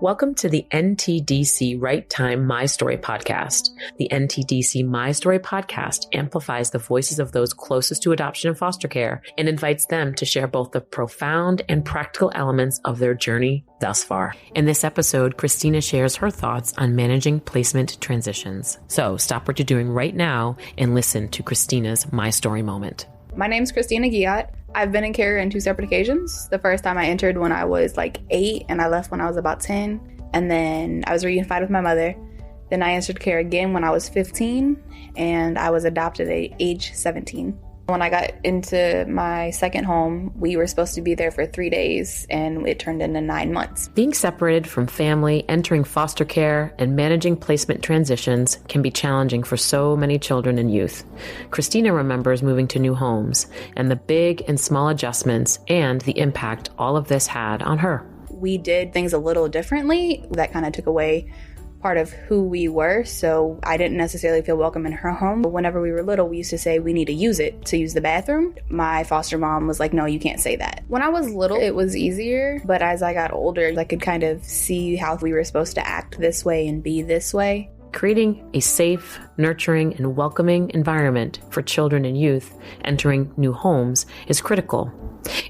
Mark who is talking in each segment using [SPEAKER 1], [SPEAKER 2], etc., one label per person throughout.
[SPEAKER 1] Welcome to the NTDC Right Time My Story podcast. The NTDC My Story podcast amplifies the voices of those closest to adoption and foster care and invites them to share both the profound and practical elements of their journey thus far. In this episode, Christina shares her thoughts on managing placement transitions. So stop what you're doing right now and listen to Christina's My Story moment.
[SPEAKER 2] My name's Christina Guillotte. I've been in care on 2 separate occasions. The first time I entered when I was like 8 and I left when I was about 10. And then I was reunified with my mother. Then I entered care again when I was 15 and I was adopted at age 17. When I got into my second home, we were supposed to be there for 3 days and it turned into 9 months.
[SPEAKER 1] Being separated from family, entering foster care, and managing placement transitions can be challenging for so many children and youth. Christina remembers moving to new homes and the big and small adjustments and the impact all of this had on her.
[SPEAKER 2] We did things a little differently. That kind of took away part of who we were, so I didn't necessarily feel welcome in her home. But whenever we were little, we used to say we need to use the bathroom. My foster mom was like, no, you can't say that. When I was little, it was easier, but as I got older, I could kind of see how we were supposed to act this way and be this way.
[SPEAKER 1] Creating a safe, nurturing, and welcoming environment for children and youth entering new homes is critical.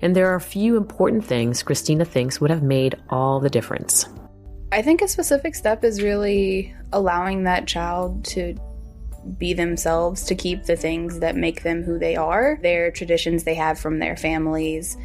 [SPEAKER 1] And there are a few important things Christina thinks would have made all the difference.
[SPEAKER 2] I think a specific step is really allowing that child to be themselves, to keep the things that make them who they are, their traditions they have from their families,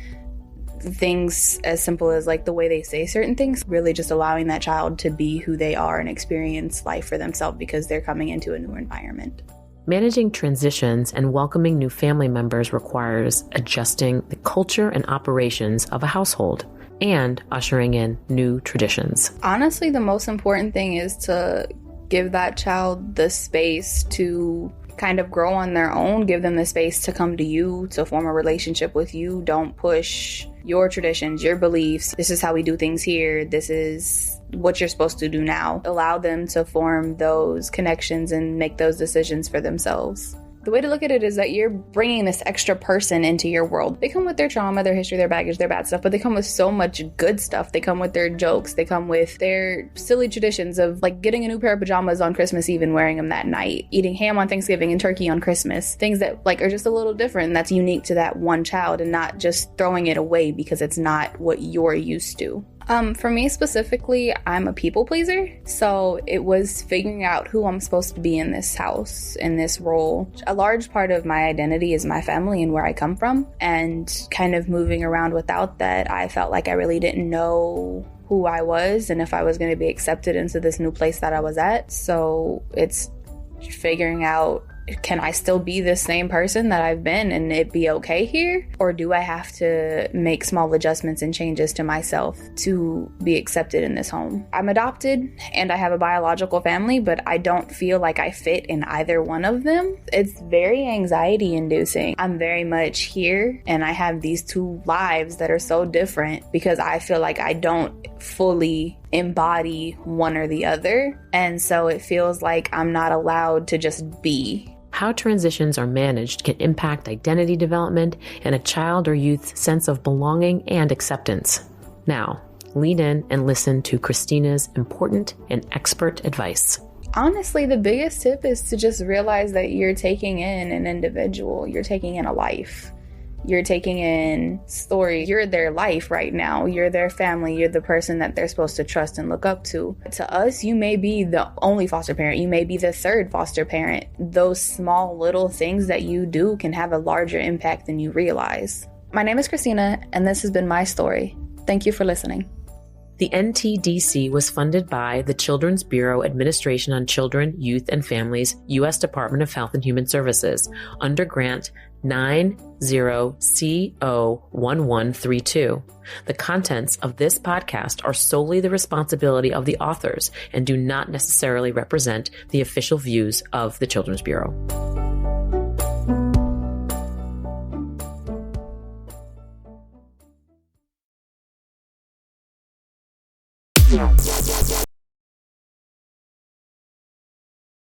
[SPEAKER 2] things as simple as like the way they say certain things, really just allowing that child to be who they are and experience life for themselves because they're coming into a new environment.
[SPEAKER 1] Managing transitions and welcoming new family members requires adjusting the culture and operations of a household and ushering in new traditions.
[SPEAKER 2] Honestly, the most important thing is to give that child the space to kind of grow on their own, give them the space to come to you, to form a relationship with you. Don't push your traditions, your beliefs. This is how we do things here. This is what you're supposed to do now. Allow them to form those connections and make those decisions for themselves. The way to look at it is that you're bringing this extra person into your world. They come with their trauma, their history, their baggage, their bad stuff, but they come with so much good stuff. They come with their jokes. They come with their silly traditions of like getting a new pair of pajamas on Christmas Eve and wearing them that night, eating ham on Thanksgiving and turkey on Christmas. Things that like are just a little different. That's unique to that one child and not just throwing it away because it's not what you're used to. For me specifically, I'm a people pleaser. So it was figuring out who I'm supposed to be in this house, in this role. A large part of my identity is my family and where I come from. And kind of moving around without that, I felt like I really didn't know who I was and if I was going to be accepted into this new place that I was at. So it's figuring out, can I still be the same person that I've been and it be okay here? Or do I have to make small adjustments and changes to myself to be accepted in this home? I'm adopted and I have a biological family, but I don't feel like I fit in either one of them. It's very anxiety inducing. I'm very much here and I have these 2 lives that are so different because I feel like I don't fully embody one or the other. And so it feels like I'm not allowed to just be.
[SPEAKER 1] How transitions are managed can impact identity development and a child or youth's sense of belonging and acceptance. Now, lean in and listen to Christina's important and expert advice.
[SPEAKER 2] Honestly, the biggest tip is to just realize that you're taking in an individual, you're taking in a life. You're taking in story. You're their life right now. You're their family. You're the person that they're supposed to trust and look up to. To us, you may be the only foster parent. You may be the 3rd foster parent. Those small little things that you do can have a larger impact than you realize. My name is Christina, and this has been my story. Thank you for listening.
[SPEAKER 1] The NTDC was funded by the Children's Bureau Administration on Children, Youth, and Families, U.S. Department of Health and Human Services, under Grant 90CO1132. The contents of this podcast are solely the responsibility of the authors and do not necessarily represent the official views of the Children's Bureau.